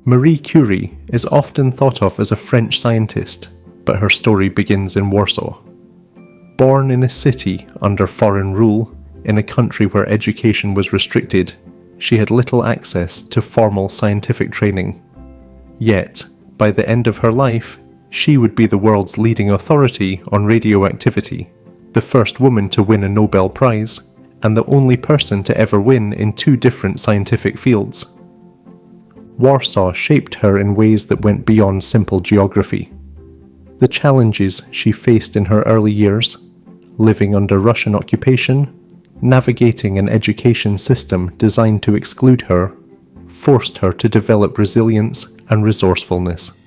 Marie Curie is often thought of as a French scientist, but her story begins in Warsaw. Born in a city under foreign rule, in a country where education was restricted, she had little access to formal scientific training. Yet, by the end of her life, she would be the world's leading authority on radioactivity, the first woman to win a Nobel Prize, and the only person to ever win in 2 different scientific fields. Warsaw shaped her in ways that went beyond simple geography. The challenges she faced in her early years, living under Russian occupation, navigating an education system designed to exclude her, forced her to develop resilience and resourcefulness.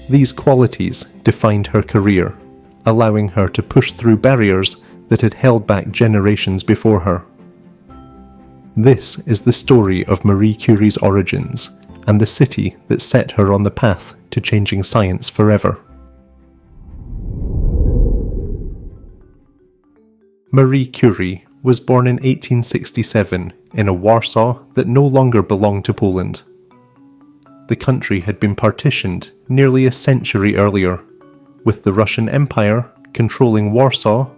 These qualities defined her career, allowing her to push through barriers that had held back generations before her. This is the story of Marie Curie's origins and the city that set her on the path to changing science forever. Marie Curie was born in 1867 in a Warsaw that no longer belonged to Poland. The country had been partitioned nearly a century earlier, with the Russian Empire controlling Warsaw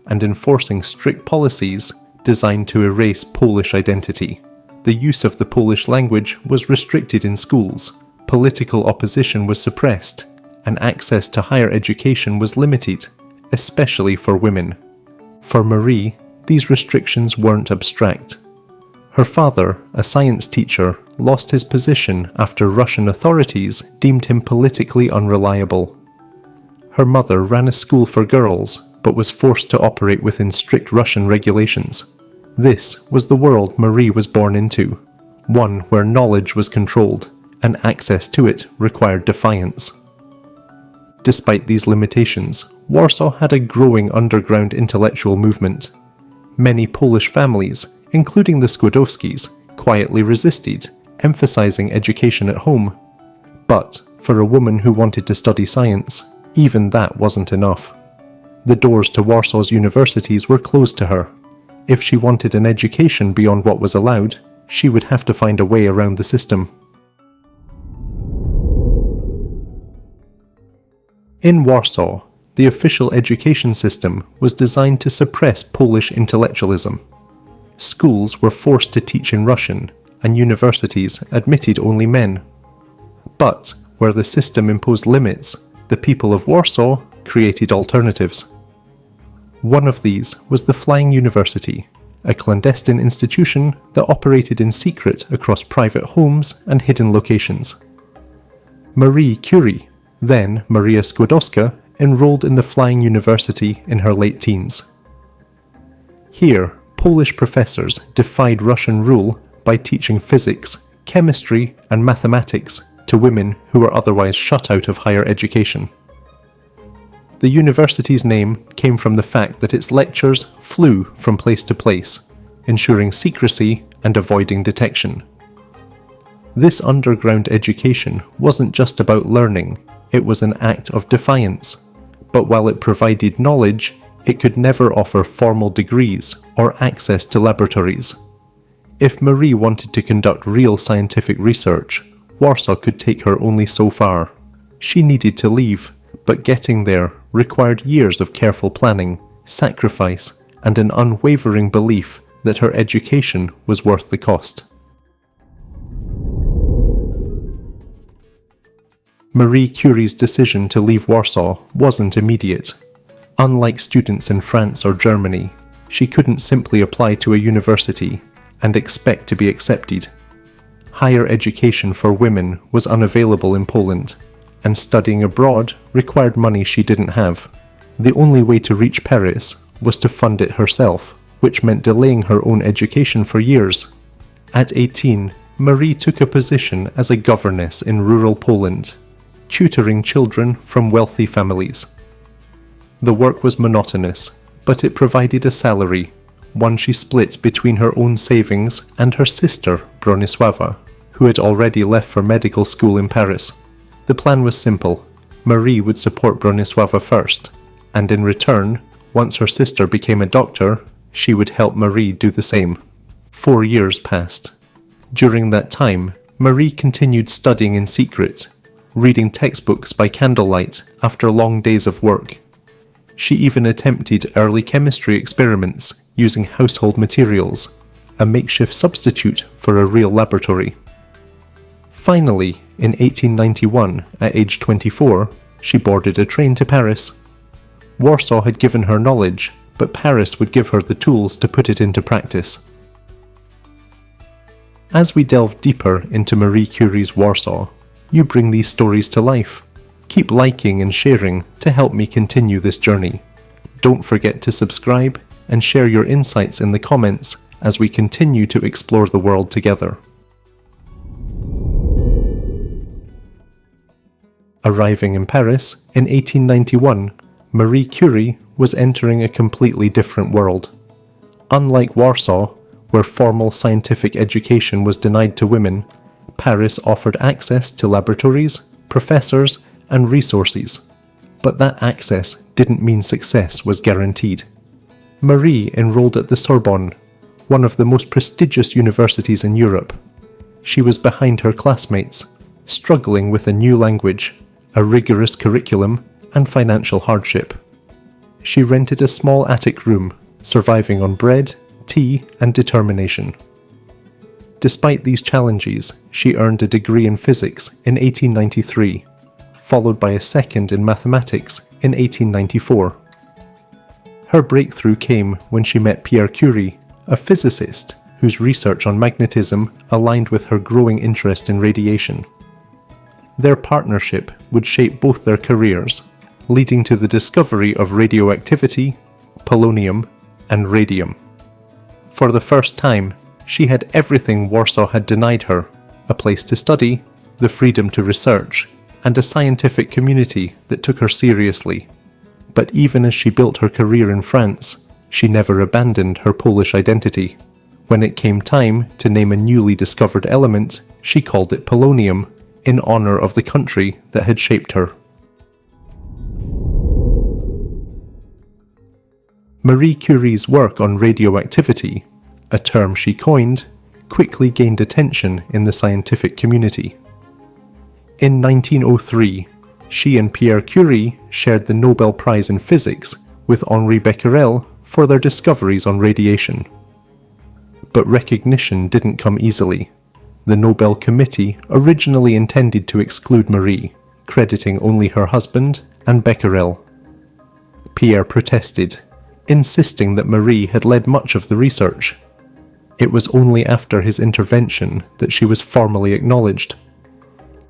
and enforcing strict policies designed to erase Polish identity. The use of the Polish language was restricted in schools, political opposition was suppressed, and access to higher education was limited, especially for women. For Marie, these restrictions weren't abstract. Her father, a science teacher, lost his position after Russian authorities deemed him politically unreliable. Her mother ran a school for girls, but was forced to operate within strict Russian regulations. This was the world Marie was born into, one where knowledge was controlled, and access to it required defiance. Despite these limitations, Warsaw had a growing underground intellectual movement. Many Polish families, including the Skłodowskis, quietly resisted, emphasizing education at home. But for a woman who wanted to study science, even that wasn't enough. The doors to Warsaw's universities were closed to her. If she wanted an education beyond what was allowed, she would have to find a way around the system. In Warsaw, the official education system was designed to suppress Polish intellectualism. Schools were forced to teach in Russian, and universities admitted only men. But where the system imposed limits, the people of Warsaw created alternatives. One of these was the Flying University, a clandestine institution that operated in secret across private homes and hidden locations. Marie Curie, then Maria Skłodowska, enrolled in the Flying University in her late teens. Here, Polish professors defied Russian rule by teaching physics, chemistry, and mathematics to women who were otherwise shut out of higher education. The university's name came from the fact that its lectures flew from place to place, ensuring secrecy and avoiding detection. This underground education wasn't just about learning, it was an act of defiance. But while it provided knowledge, it could never offer formal degrees or access to laboratories. If Marie wanted to conduct real scientific research, Warsaw could take her only so far. She needed to leave, but getting there required years of careful planning, sacrifice, and an unwavering belief that her education was worth the cost. Marie Curie's decision to leave Warsaw wasn't immediate. Unlike students in France or Germany, she couldn't simply apply to a university and expect to be accepted. Higher education for women was unavailable in Poland, and studying abroad required money she didn't have. The only way to reach Paris was to fund it herself, which meant delaying her own education for years. At 18, Marie took a position as a governess in rural Poland, tutoring children from wealthy families. The work was monotonous, but it provided a salary, one she split between her own savings and her sister, Bronisława, who had already left for medical school in Paris. The plan was simple. Marie would support Bronisława first, and in return, once her sister became a doctor, she would help Marie do the same. 4 years passed. During that time, Marie continued studying in secret, reading textbooks by candlelight after long days of work. She even attempted early chemistry experiments using household materials, a makeshift substitute for a real laboratory. Finally, in 1891, at age 24, she boarded a train to Paris. Warsaw had given her knowledge, but Paris would give her the tools to put it into practice. As we delve deeper into Marie Curie's Warsaw, you bring these stories to life. Keep liking and sharing to help me continue this journey. Don't forget to subscribe and share your insights in the comments as we continue to explore the world together. Arriving in Paris in 1891, Marie Curie was entering a completely different world. Unlike Warsaw, where formal scientific education was denied to women, Paris offered access to laboratories, professors, and resources. But that access didn't mean success was guaranteed. Marie enrolled at the Sorbonne, one of the most prestigious universities in Europe. She was behind her classmates, struggling with a new language, a rigorous curriculum, and financial hardship. She rented a small attic room, surviving on bread, tea, and determination. Despite these challenges, she earned a degree in physics in 1893, followed by a second in mathematics in 1894. Her breakthrough came when she met Pierre Curie, a physicist whose research on magnetism aligned with her growing interest in radiation. Their partnership would shape both their careers, leading to the discovery of radioactivity, polonium, and radium. For the first time, she had everything Warsaw had denied her: a place to study, the freedom to research, and a scientific community that took her seriously. But even as she built her career in France, she never abandoned her Polish identity. When it came time to name a newly discovered element, she called it polonium, in honor of the country that had shaped her. Marie Curie's work on radioactivity, a term she coined, quickly gained attention in the scientific community. In 1903, she and Pierre Curie shared the Nobel Prize in Physics with Henri Becquerel for their discoveries on radiation. But recognition didn't come easily. The Nobel Committee originally intended to exclude Marie, crediting only her husband and Becquerel. Pierre protested, insisting that Marie had led much of the research. It was only after his intervention that she was formally acknowledged.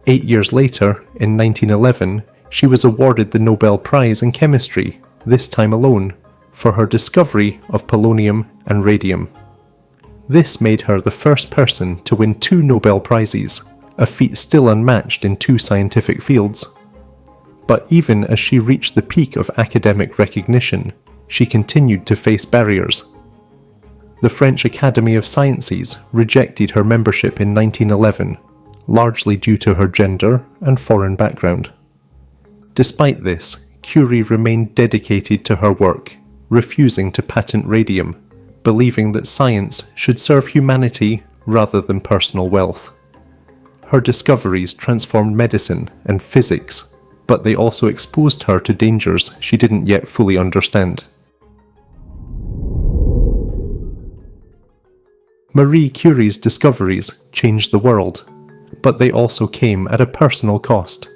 8 years later, in 1911, she was awarded the Nobel Prize in Chemistry, this time alone, for her discovery of polonium and radium. This made her the first person to win 2 Nobel Prizes, a feat still unmatched in 2 scientific fields. But even as she reached the peak of academic recognition, she continued to face barriers. The French Academy of Sciences rejected her membership in 1911, largely due to her gender and foreign background. Despite this, Curie remained dedicated to her work, refusing to patent radium, believing that science should serve humanity rather than personal wealth. Her discoveries transformed medicine and physics, but they also exposed her to dangers she didn't yet fully understand. Marie Curie's discoveries changed the world, but they also came at a personal cost.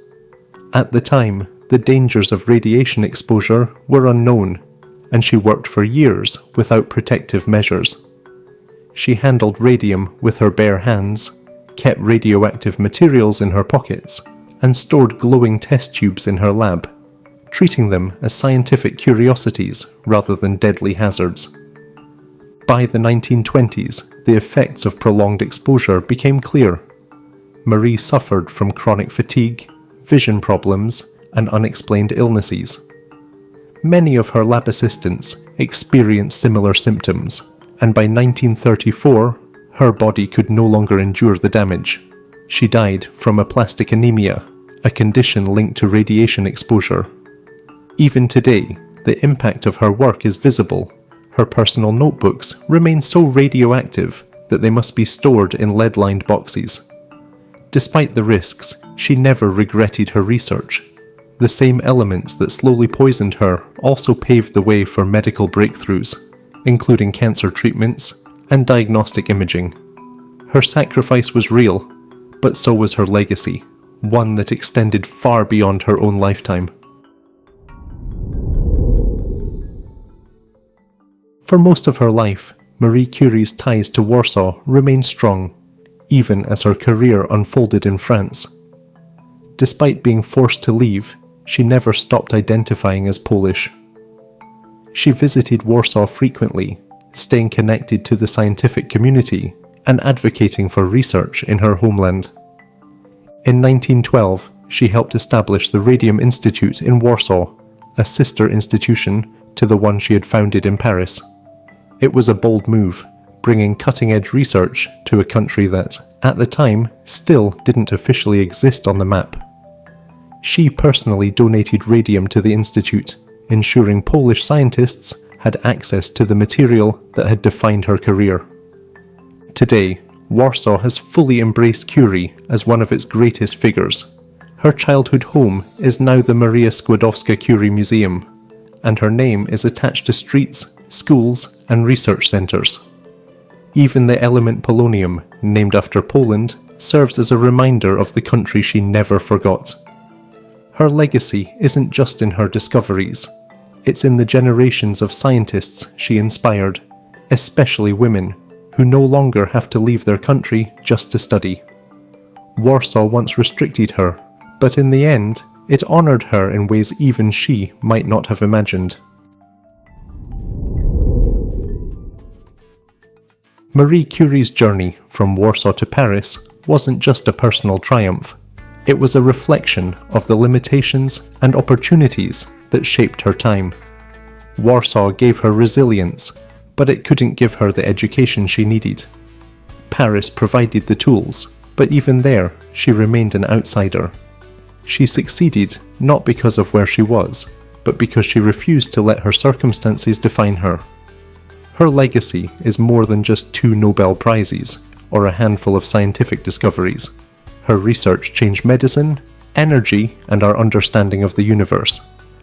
At the time, the dangers of radiation exposure were unknown, and she worked for years without protective measures. She handled radium with her bare hands, kept radioactive materials in her pockets, and stored glowing test tubes in her lab, treating them as scientific curiosities rather than deadly hazards. By the 1920s, the effects of prolonged exposure became clear. Marie suffered from chronic fatigue, vision problems, and unexplained illnesses. Many of her lab assistants experienced similar symptoms, and by 1934, her body could no longer endure the damage. She died from aplastic anemia, a condition linked to radiation exposure. Even today, the impact of her work is visible. Her personal notebooks remain so radioactive that they must be stored in lead-lined boxes. Despite the risks, she never regretted her research. The same elements that slowly poisoned her also paved the way for medical breakthroughs, including cancer treatments and diagnostic imaging. Her sacrifice was real, but so was her legacy, one that extended far beyond her own lifetime. For most of her life, Marie Curie's ties to Warsaw remained strong, even as her career unfolded in France. Despite being forced to leave, she never stopped identifying as Polish. She visited Warsaw frequently, staying connected to the scientific community and advocating for research in her homeland. In 1912, she helped establish the Radium Institute in Warsaw, a sister institution to the one she had founded in Paris. It was a bold move, bringing cutting-edge research to a country that, at the time, still didn't officially exist on the map. She personally donated radium to the institute, ensuring Polish scientists had access to the material that had defined her career. Today, Warsaw has fully embraced Curie as one of its greatest figures. Her childhood home is now the Marie Skłodowska-Curie Museum, and her name is attached to streets, schools, and research centres. Even the element polonium, named after Poland, serves as a reminder of the country she never forgot. Her legacy isn't just in her discoveries, it's in the generations of scientists she inspired, especially women, who no longer have to leave their country just to study. Warsaw once restricted her, but in the end, it honoured her in ways even she might not have imagined. Marie Curie's journey from Warsaw to Paris wasn't just a personal triumph. It was a reflection of the limitations and opportunities that shaped her time. Warsaw gave her resilience, but it couldn't give her the education she needed. Paris provided the tools, but even there, she remained an outsider. She succeeded not because of where she was, but because she refused to let her circumstances define her. Her legacy is more than just 2 Nobel Prizes or a handful of scientific discoveries. Her research changed medicine, energy, and our understanding of the universe.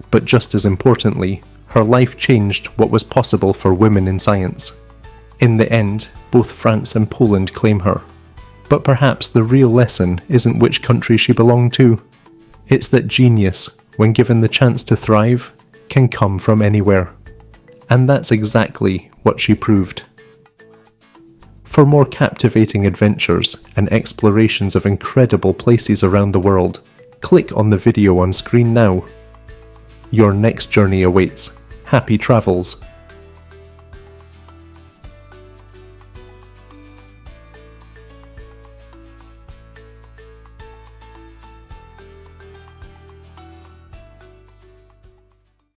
But just as importantly, her life changed what was possible for women in science. In the end, both France and Poland claim her. But perhaps the real lesson isn't which country she belonged to. It's that genius, when given the chance to thrive, can come from anywhere. And that's exactly what she proved. For more captivating adventures and explorations of incredible places around the world, click on the video on screen now. Your next journey awaits. Happy travels!